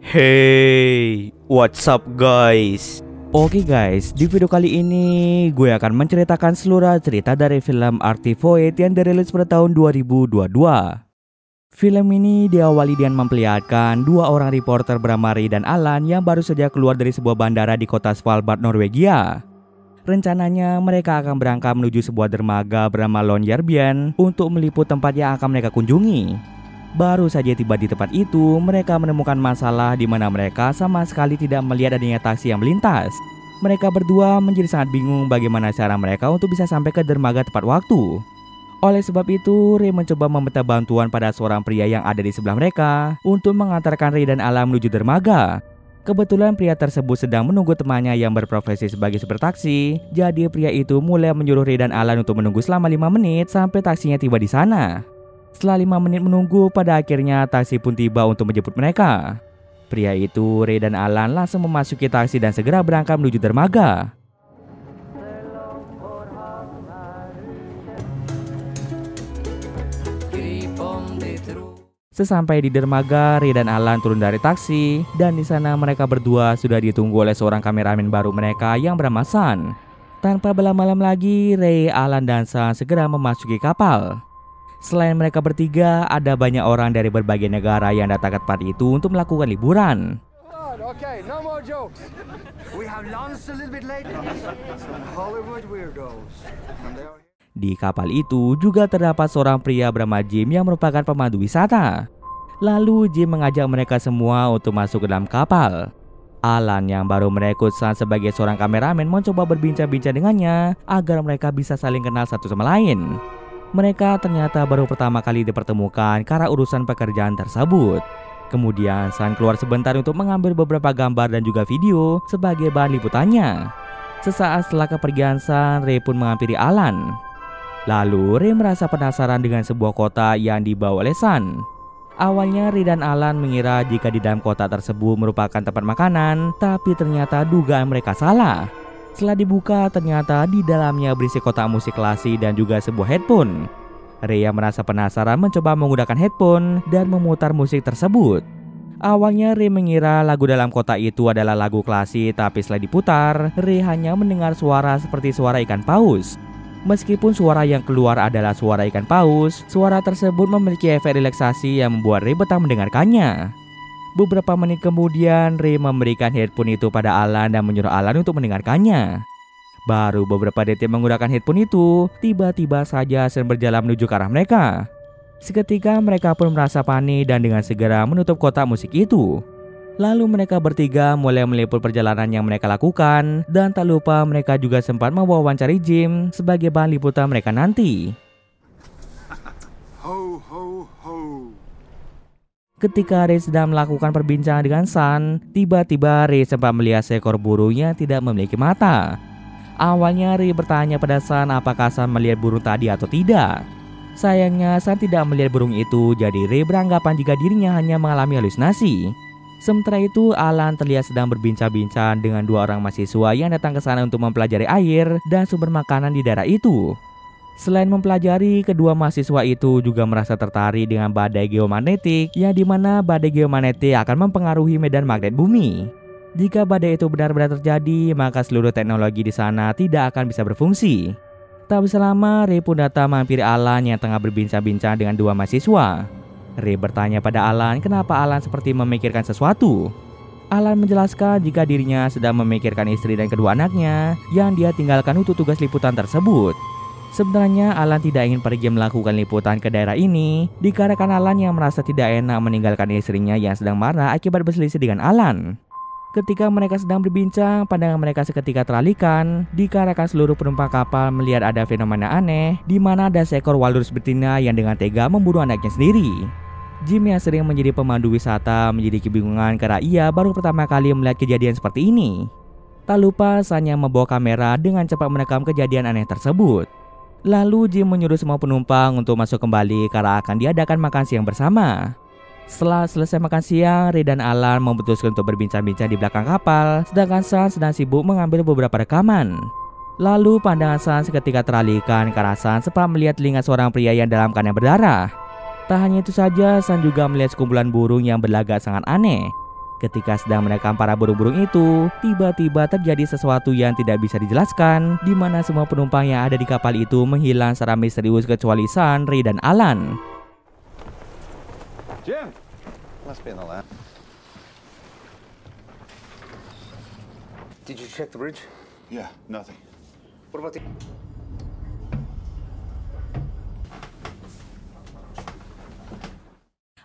Hey, what's up guys? Oke guys, di video kali ini gue akan menceritakan seluruh cerita dari film Arctic Void yang dirilis pada tahun 2022. Film ini diawali dengan memperlihatkan dua orang reporter bernama Ray dan Alan yang baru saja keluar dari sebuah bandara di kota Svalbard, Norwegia. Rencananya mereka akan berangkat menuju sebuah dermaga bernama Longyearbyen untuk meliput tempat yang akan mereka kunjungi. Baru saja tiba di tempat itu, mereka menemukan masalah di mana mereka sama sekali tidak melihat adanya taksi yang melintas. Mereka berdua menjadi sangat bingung bagaimana cara mereka untuk bisa sampai ke dermaga tepat waktu. Oleh sebab itu, Ray mencoba meminta bantuan pada seorang pria yang ada di sebelah mereka untuk mengantarkan Ray dan Alan menuju dermaga. Kebetulan pria tersebut sedang menunggu temannya yang berprofesi sebagai supir taksi. Jadi pria itu mulai menyuruh Ray dan Alan untuk menunggu selama 5 menit sampai taksinya tiba di sana. Setelah 5 menit menunggu, pada akhirnya taksi pun tiba untuk menjemput mereka. Pria itu, Ray dan Alan langsung memasuki taksi dan segera berangkat menuju dermaga. Sesampai di dermaga, Ray dan Alan turun dari taksi dan di sana mereka berdua sudah ditunggu oleh seorang kameramen baru mereka yang bernama Sun. Tanpa berlama-lama lagi, Ray, Alan dan Sun segera memasuki kapal. Selain mereka bertiga, ada banyak orang dari berbagai negara yang datang ke tempat itu untuk melakukan liburan. Di kapal itu juga terdapat seorang pria bernama Jim yang merupakan pemandu wisata. Lalu Jim mengajak mereka semua untuk masuk ke dalam kapal. Alan yang baru merekrut Sun sebagai seorang kameramen mencoba berbincang-bincang dengannya agar mereka bisa saling kenal satu sama lain. Mereka ternyata baru pertama kali dipertemukan karena urusan pekerjaan tersebut. Kemudian Sun keluar sebentar untuk mengambil beberapa gambar dan juga video sebagai bahan liputannya. Sesaat setelah kepergian Sun, Ray pun menghampiri Alan. Lalu Ray merasa penasaran dengan sebuah kota yang dibawa oleh Sun. Awalnya Ray dan Alan mengira jika di dalam kota tersebut merupakan tempat makanan, tapi ternyata dugaan mereka salah. Setelah dibuka, ternyata di dalamnya berisi kotak musik klasik dan juga sebuah headphone. Ray yang merasa penasaran mencoba menggunakan headphone dan memutar musik tersebut. Awalnya Ray mengira lagu dalam kotak itu adalah lagu klasik, tapi setelah diputar, Ray hanya mendengar suara seperti suara ikan paus. Meskipun suara yang keluar adalah suara ikan paus, suara tersebut memiliki efek relaksasi yang membuat Ray betah mendengarkannya. Beberapa menit kemudian, Ray memberikan headphone itu pada Alan dan menyuruh Alan untuk mendengarkannya. Baru beberapa detik menggunakan headphone itu, tiba-tiba saja Sun berjalan menuju ke arah mereka. Seketika mereka pun merasa panik dan dengan segera menutup kotak musik itu. Lalu mereka bertiga mulai meliput perjalanan yang mereka lakukan dan tak lupa mereka juga sempat mewawancari Jim sebagai bahan liputan mereka nanti. Ketika Ray sedang melakukan perbincangan dengan Sun, tiba-tiba Ray sempat melihat seekor burung yang tidak memiliki mata. Awalnya Ray bertanya pada Sun apakah Sun melihat burung tadi atau tidak. Sayangnya Sun tidak melihat burung itu, jadi Ray beranggapan jika dirinya hanya mengalami halusinasi. Sementara itu Alan terlihat sedang berbincang-bincang dengan dua orang mahasiswa yang datang ke sana untuk mempelajari air dan sumber makanan di daerah itu. Selain mempelajari, kedua mahasiswa itu juga merasa tertarik dengan badai geomagnetik, yang dimana badai geomagnetik akan mempengaruhi medan magnet bumi. Jika badai itu benar-benar terjadi, maka seluruh teknologi di sana tidak akan bisa berfungsi. Tak bisa lama, Ray pun datang menghampiri Alan yang tengah berbincang-bincang dengan dua mahasiswa. Ray bertanya pada Alan kenapa Alan seperti memikirkan sesuatu. Alan menjelaskan jika dirinya sedang memikirkan istri dan kedua anaknya yang dia tinggalkan untuk tugas liputan tersebut. Sebenarnya Alan tidak ingin pergi melakukan liputan ke daerah ini dikarenakan Alan yang merasa tidak enak meninggalkan istrinya yang sedang marah akibat berselisih dengan Alan. Ketika mereka sedang berbincang, pandangan mereka seketika teralihkan dikarenakan seluruh penumpang kapal melihat ada fenomena aneh di mana ada seekor walrus betina yang dengan tega membunuh anaknya sendiri. Jim yang sering menjadi pemandu wisata menjadi kebingungan karena ia baru pertama kali melihat kejadian seperti ini. Tak lupa Sun yang membawa kamera dengan cepat merekam kejadian aneh tersebut. Lalu Jim menyuruh semua penumpang untuk masuk kembali karena akan diadakan makan siang bersama. Setelah selesai makan siang, Ray dan Alan memutuskan untuk berbincang-bincang di belakang kapal, sedangkan Sun sedang sibuk mengambil beberapa rekaman. Lalu pandangan Sun seketika teralihkan karena Sun sempat melihat telinga seorang pria yang dalam keadaan berdarah. Tak hanya itu saja, Sun juga melihat sekumpulan burung yang berlagak sangat aneh. Ketika sedang merekam para burung-burung itu, tiba-tiba terjadi sesuatu yang tidak bisa dijelaskan, di mana semua penumpang yang ada di kapal itu menghilang secara misterius kecuali Sun, Ray, dan Alan. Jim, must be in the lab. Did you check the bridge? Yeah, nothing. What about the...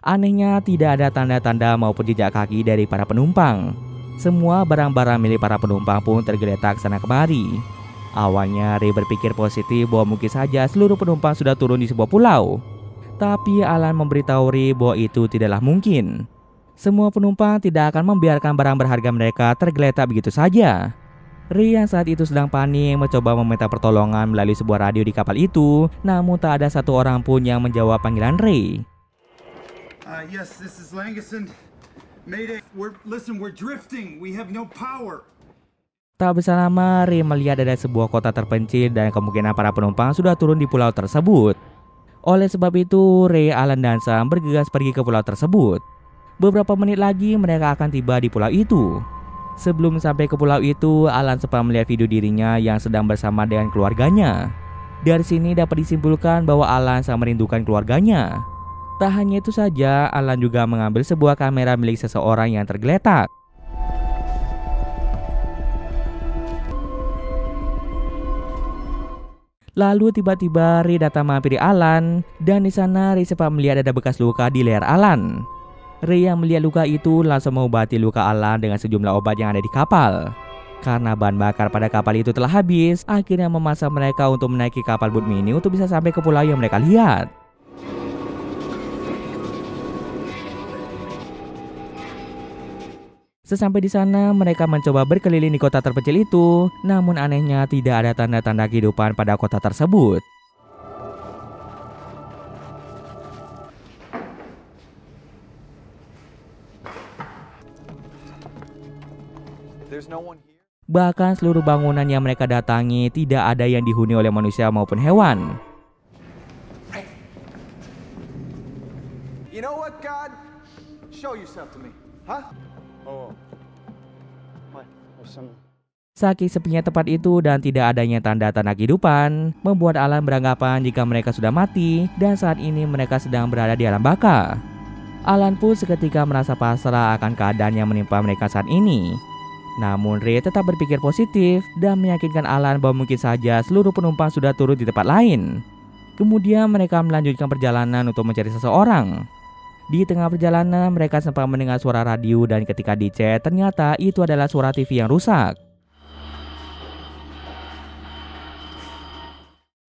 Anehnya, tidak ada tanda-tanda maupun jejak kaki dari para penumpang. Semua barang-barang milik para penumpang pun tergeletak sana kemari. Awalnya Ray berpikir positif bahwa mungkin saja seluruh penumpang sudah turun di sebuah pulau. Tapi Alan memberitahu Ray bahwa itu tidaklah mungkin. Semua penumpang tidak akan membiarkan barang berharga mereka tergeletak begitu saja. Ray yang saat itu sedang panik mencoba meminta pertolongan melalui sebuah radio di kapal itu, namun tak ada satu orang pun yang menjawab panggilan Ray. Yes, this is Langerson. Mayday. We're drifting. We have no power. Tak bisa lama, Ray melihat ada sebuah kota terpencil dan kemungkinan para penumpang sudah turun di pulau tersebut. Oleh sebab itu, Ray, Alan, dan Sam bergegas pergi ke pulau tersebut. Beberapa menit lagi mereka akan tiba di pulau itu. Sebelum sampai ke pulau itu, Alan sempat melihat video dirinya yang sedang bersama dengan keluarganya. Dari sini dapat disimpulkan bahwa Alan sangat merindukan keluarganya. Tak hanya itu saja, Alan juga mengambil sebuah kamera milik seseorang yang tergeletak. Lalu tiba-tiba Ray datang menghampiri Alan, dan di sana Ray sempat melihat ada bekas luka di leher Alan. Ray yang melihat luka itu langsung mengobati luka Alan dengan sejumlah obat yang ada di kapal. Karena bahan bakar pada kapal itu telah habis, akhirnya memaksa mereka untuk menaiki kapal boat mini untuk bisa sampai ke pulau yang mereka lihat. Sesampai di sana, mereka mencoba berkeliling di kota terpencil itu, namun anehnya tidak ada tanda-tanda kehidupan pada kota tersebut. There's no one here. Bahkan seluruh bangunan yang mereka datangi tidak ada yang dihuni oleh manusia maupun hewan. You know what, God? Show yourself to me, huh? Oh. What? There's some... Saking sepinya tempat itu dan tidak adanya tanda-tanda kehidupan, membuat Alan beranggapan jika mereka sudah mati dan saat ini mereka sedang berada di alam baka. Alan pun seketika merasa pasrah akan keadaan yang menimpa mereka saat ini. Namun Ray tetap berpikir positif dan meyakinkan Alan bahwa mungkin saja seluruh penumpang sudah turun di tempat lain. Kemudian mereka melanjutkan perjalanan untuk mencari seseorang. Di tengah perjalanan mereka sempat mendengar suara radio dan ketika dicek ternyata itu adalah suara TV yang rusak.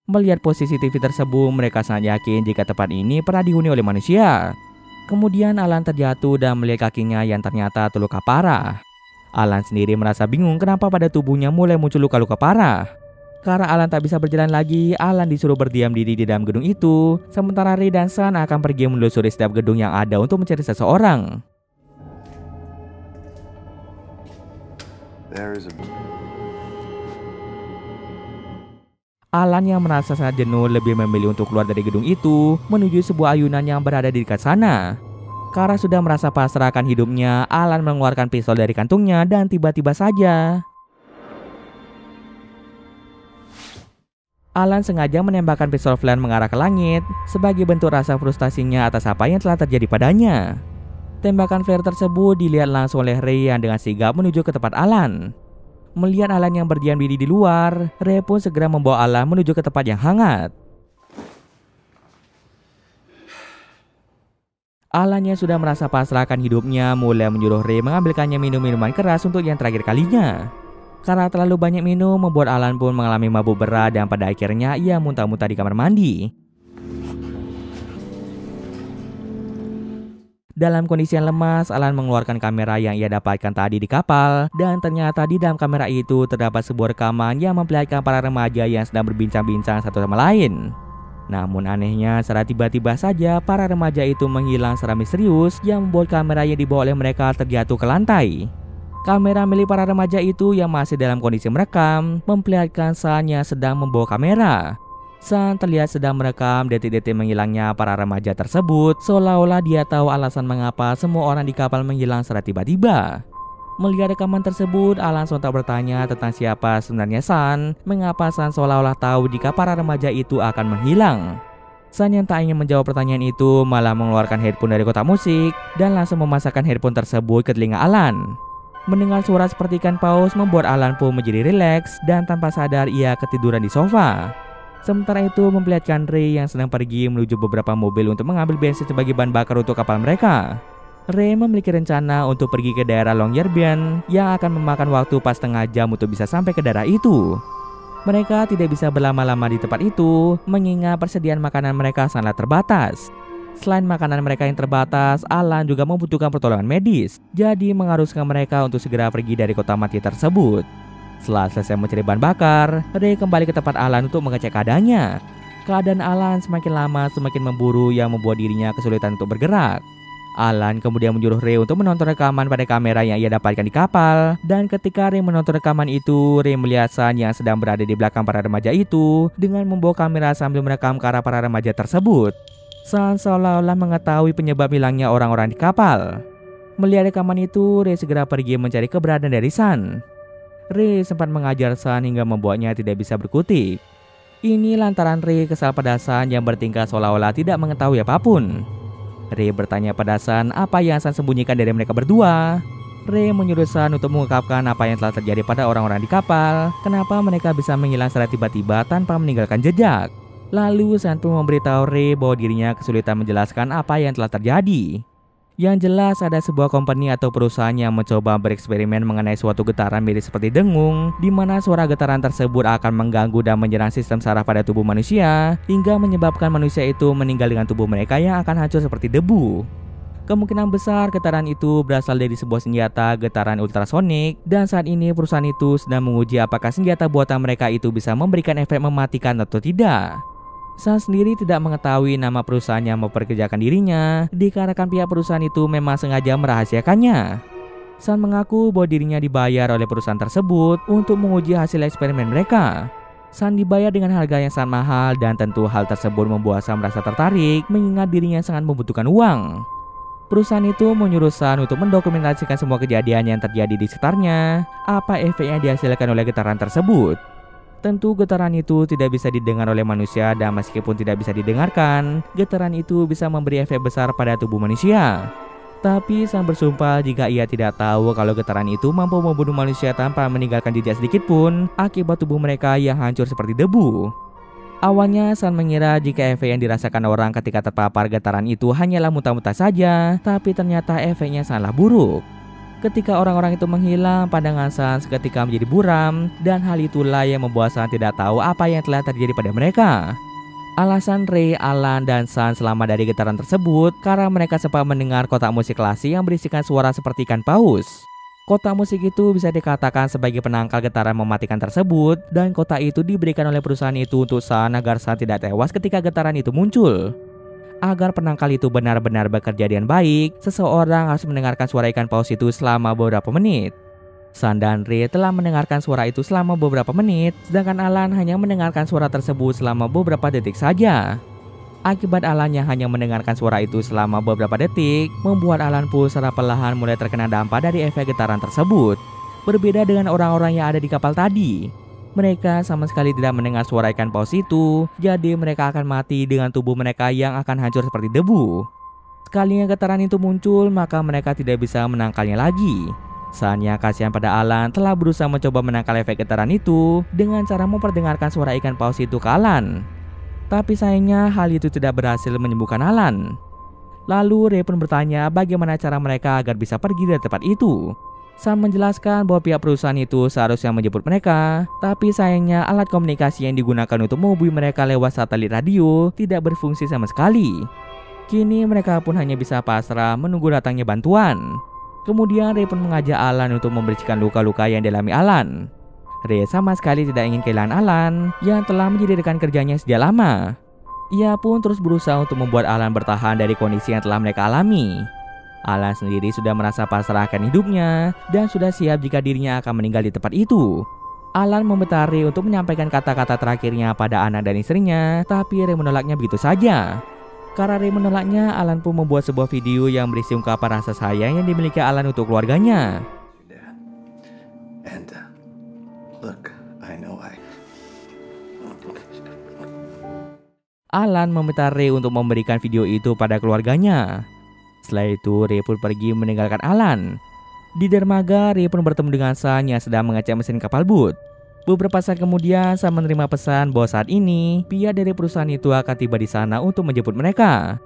Melihat posisi TV tersebut, mereka sangat yakin jika tempat ini pernah dihuni oleh manusia. Kemudian Alan terjatuh dan melihat kakinya yang ternyata terluka parah. Alan sendiri merasa bingung kenapa pada tubuhnya mulai muncul luka-luka parah. Karena Alan tak bisa berjalan lagi, Alan disuruh berdiam diri di dalam gedung itu, sementara Ray dan Sun akan pergi menelusuri setiap gedung yang ada untuk mencari seseorang. Alan yang merasa sangat jenuh lebih memilih untuk keluar dari gedung itu menuju sebuah ayunan yang berada di dekat sana. Karena sudah merasa pasrah akan hidupnya, Alan mengeluarkan pistol dari kantungnya dan tiba-tiba saja Alan sengaja menembakkan pistol flare mengarah ke langit sebagai bentuk rasa frustasinya atas apa yang telah terjadi padanya. Tembakan flare tersebut dilihat langsung oleh Ray yang dengan sigap menuju ke tempat Alan. Melihat Alan yang berdiam diri di luar, Ray pun segera membawa Alan menuju ke tempat yang hangat. Alan yang sudah merasa pasrah akan hidupnya mulai menyuruh Ray mengambilkannya minum-minuman keras untuk yang terakhir kalinya. Karena terlalu banyak minum membuat Alan pun mengalami mabuk berat dan pada akhirnya ia muntah-muntah di kamar mandi. Dalam kondisi yang lemas, Alan mengeluarkan kamera yang ia dapatkan tadi di kapal dan ternyata di dalam kamera itu terdapat sebuah rekaman yang memperlihatkan para remaja yang sedang berbincang-bincang satu sama lain. Namun anehnya, secara tiba-tiba saja para remaja itu menghilang secara misterius yang membuat kamera yang dibawa oleh mereka terjatuh ke lantai. Kamera milik para remaja itu yang masih dalam kondisi merekam memperlihatkan saatnya sedang membawa kamera. San terlihat sedang merekam detik-detik menghilangnya para remaja tersebut, seolah-olah dia tahu alasan mengapa semua orang di kapal menghilang secara tiba-tiba. Melihat rekaman tersebut, Alan sontak bertanya tentang siapa sebenarnya San, mengapa San seolah-olah tahu jika para remaja itu akan menghilang. San yang tak ingin menjawab pertanyaan itu malah mengeluarkan headphone dari kotak musik dan langsung memasangkan headphone tersebut ke telinga Alan. Mendengar suara seperti ikan paus membuat Alan pun menjadi rileks dan tanpa sadar ia ketiduran di sofa. Sementara itu memperlihatkan Ray yang sedang pergi menuju beberapa mobil untuk mengambil bensin sebagai bahan bakar untuk kapal mereka. Ray memiliki rencana untuk pergi ke daerah Longyearbyen yang akan memakan waktu pas setengah jam untuk bisa sampai ke daerah itu. Mereka tidak bisa berlama-lama di tempat itu mengingat persediaan makanan mereka sangat terbatas. Selain makanan mereka yang terbatas, Alan juga membutuhkan pertolongan medis, jadi mengharuskan mereka untuk segera pergi dari kota mati tersebut. Setelah selesai mencari bahan bakar, Ray kembali ke tempat Alan untuk mengecek keadaannya. Keadaan Alan semakin lama semakin memburu yang membuat dirinya kesulitan untuk bergerak. Alan kemudian menyuruh Ray untuk menonton rekaman pada kamera yang ia dapatkan di kapal. Dan ketika Ray menonton rekaman itu, Ray melihat San yang sedang berada di belakang para remaja itu dengan membawa kamera sambil merekam ke arah para remaja tersebut. San seolah-olah mengetahui penyebab hilangnya orang-orang di kapal. Melihat rekaman itu, Ray segera pergi mencari keberadaan dari San. Ray sempat mengajar San hingga membuatnya tidak bisa berkutik. Ini lantaran Ray kesal pada San yang bertingkah seolah-olah tidak mengetahui apapun. Ray bertanya pada San apa yang San sembunyikan dari mereka berdua. Ray menyuruh San untuk mengungkapkan apa yang telah terjadi pada orang-orang di kapal, kenapa mereka bisa menghilang secara tiba-tiba tanpa meninggalkan jejak. Lalu San pun memberitahu Ray bahwa dirinya kesulitan menjelaskan apa yang telah terjadi. Yang jelas ada sebuah company atau perusahaan yang mencoba bereksperimen mengenai suatu getaran mirip seperti dengung, di mana suara getaran tersebut akan mengganggu dan menyerang sistem saraf pada tubuh manusia, hingga menyebabkan manusia itu meninggal dengan tubuh mereka yang akan hancur seperti debu. Kemungkinan besar getaran itu berasal dari sebuah senjata getaran ultrasonik, dan saat ini perusahaan itu sedang menguji apakah senjata buatan mereka itu bisa memberikan efek mematikan atau tidak. San sendiri tidak mengetahui nama perusahaan yang memperkerjakan dirinya, dikarenakan pihak perusahaan itu memang sengaja merahasiakannya. San mengaku bahwa dirinya dibayar oleh perusahaan tersebut untuk menguji hasil eksperimen mereka. San dibayar dengan harga yang sangat mahal dan tentu hal tersebut membuat San merasa tertarik mengingat dirinya sangat membutuhkan uang. Perusahaan itu menyuruh San untuk mendokumentasikan semua kejadian yang terjadi di sekitarnya, apa efek yang dihasilkan oleh getaran tersebut. Tentu getaran itu tidak bisa didengar oleh manusia dan meskipun tidak bisa didengarkan, getaran itu bisa memberi efek besar pada tubuh manusia. Tapi San bersumpah jika ia tidak tahu kalau getaran itu mampu membunuh manusia tanpa meninggalkan jejak sedikit pun akibat tubuh mereka yang hancur seperti debu. Awalnya San mengira jika efek yang dirasakan orang ketika terpapar getaran itu hanyalah muntah-muntah saja, tapi ternyata efeknya sangatlah buruk. Ketika orang-orang itu menghilang, pandangan San seketika menjadi buram, dan hal itulah yang membuat San tidak tahu apa yang telah terjadi pada mereka. Alasan Ray, Alan, dan San selamat dari getaran tersebut karena mereka sempat mendengar kotak musik klasik yang berisikan suara seperti ikan paus. Kotak musik itu bisa dikatakan sebagai penangkal getaran mematikan tersebut, dan kotak itu diberikan oleh perusahaan itu untuk San agar San tidak tewas ketika getaran itu muncul. Agar penangkal itu benar-benar bekerja dengan baik, seseorang harus mendengarkan suara ikan paus itu selama beberapa menit. San dan Ray telah mendengarkan suara itu selama beberapa menit, sedangkan Alan hanya mendengarkan suara tersebut selama beberapa detik saja. Akibat Alan yang hanya mendengarkan suara itu selama beberapa detik, membuat Alan pun secara perlahan mulai terkena dampak dari efek getaran tersebut. Berbeda dengan orang-orang yang ada di kapal tadi. Mereka sama sekali tidak mendengar suara ikan paus itu, jadi mereka akan mati dengan tubuh mereka yang akan hancur seperti debu. Sekalinya getaran itu muncul, maka mereka tidak bisa menangkalnya lagi. San yang kasihan pada Alan telah berusaha mencoba menangkal efek getaran itu dengan cara memperdengarkan suara ikan paus itu ke Alan. Tapi sayangnya hal itu tidak berhasil menyembuhkan Alan. Lalu Ray pun bertanya bagaimana cara mereka agar bisa pergi dari tempat itu. San menjelaskan bahwa pihak perusahaan itu seharusnya menjemput mereka, tapi sayangnya alat komunikasi yang digunakan untuk menghubungi mereka lewat satelit radio tidak berfungsi sama sekali. Kini mereka pun hanya bisa pasrah menunggu datangnya bantuan. Kemudian Ray pun mengajak Alan untuk membersihkan luka-luka yang dialami Alan. Ray sama sekali tidak ingin kehilangan Alan yang telah menjadi rekan kerjanya sejak lama. Ia pun terus berusaha untuk membuat Alan bertahan dari kondisi yang telah mereka alami. Alan sendiri sudah merasa pasrah akan hidupnya dan sudah siap jika dirinya akan meninggal di tempat itu. Alan meminta Ray untuk menyampaikan kata-kata terakhirnya pada anak dan istrinya, tapi Ray menolaknya begitu saja. Karena Ray menolaknya, Alan pun membuat sebuah video yang berisi ungkapan rasa sayang yang dimiliki Alan untuk keluarganya. And look, I know Alan meminta Ray untuk memberikan video itu pada keluarganya. Setelah itu, Ray pun pergi meninggalkan Alan. Di dermaga, Ray pun bertemu dengan Sun yang sedang mengecek mesin kapal boot. Beberapa saat kemudian, Sun menerima pesan bahwa saat ini pihak dari perusahaan itu akan tiba di sana untuk menjemput mereka.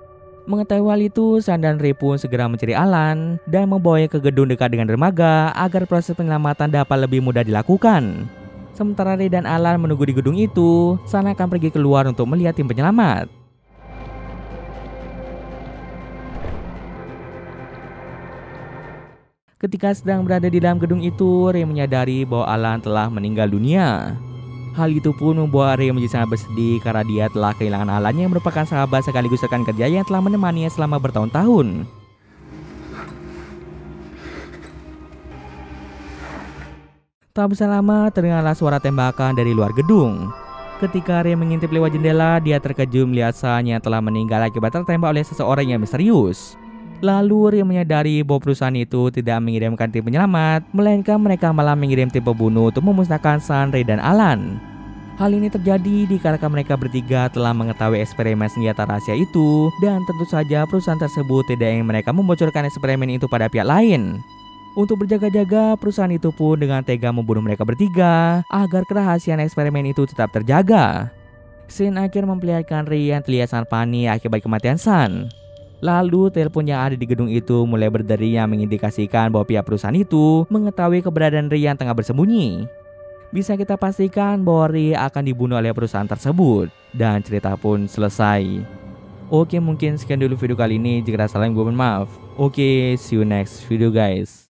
Mengetahui hal itu, Sun dan Ray pun segera mencari Alan dan membawanya ke gedung dekat dengan dermaga agar proses penyelamatan dapat lebih mudah dilakukan. Sementara Ray dan Alan menunggu di gedung itu, Sun akan pergi keluar untuk melihat tim penyelamat. Ketika sedang berada di dalam gedung itu, Ray menyadari bahwa Alan telah meninggal dunia. Hal itu pun membuat Ray menjadi sangat bersedih karena dia telah kehilangan Alan yang merupakan sahabat sekaligus rekan kerja yang telah menemaninya selama bertahun-tahun. Tak bisa lama, terdengarlah suara tembakan dari luar gedung. Ketika Ray mengintip lewat jendela, dia terkejut melihat Sun yang telah meninggal akibat tertembak oleh seseorang yang misterius. Lalu Ray menyadari bahwa perusahaan itu tidak mengirimkan tim penyelamat, melainkan mereka malah mengirim tim pembunuh untuk memusnahkan Sun, Ray, dan Alan. Hal ini terjadi dikarenakan mereka bertiga telah mengetahui eksperimen senjata rahasia itu, dan tentu saja perusahaan tersebut tidak ingin mereka membocorkan eksperimen itu pada pihak lain. Untuk berjaga-jaga, perusahaan itu pun dengan tega membunuh mereka bertiga agar kerahasiaan eksperimen itu tetap terjaga. Scene akhir memperlihatkan Ray yang terlihat sangat panik akibat kematian Sun. Lalu telepon yang ada di gedung itu mulai berderi yang mengindikasikan bahwa pihak perusahaan itu mengetahui keberadaan Ray yang tengah bersembunyi. Bisa kita pastikan bahwa Ray akan dibunuh oleh perusahaan tersebut dan cerita pun selesai. Oke, mungkin sekian dulu video kali ini. Jika ada salah, gue mohon maaf. Oke, see you next video guys.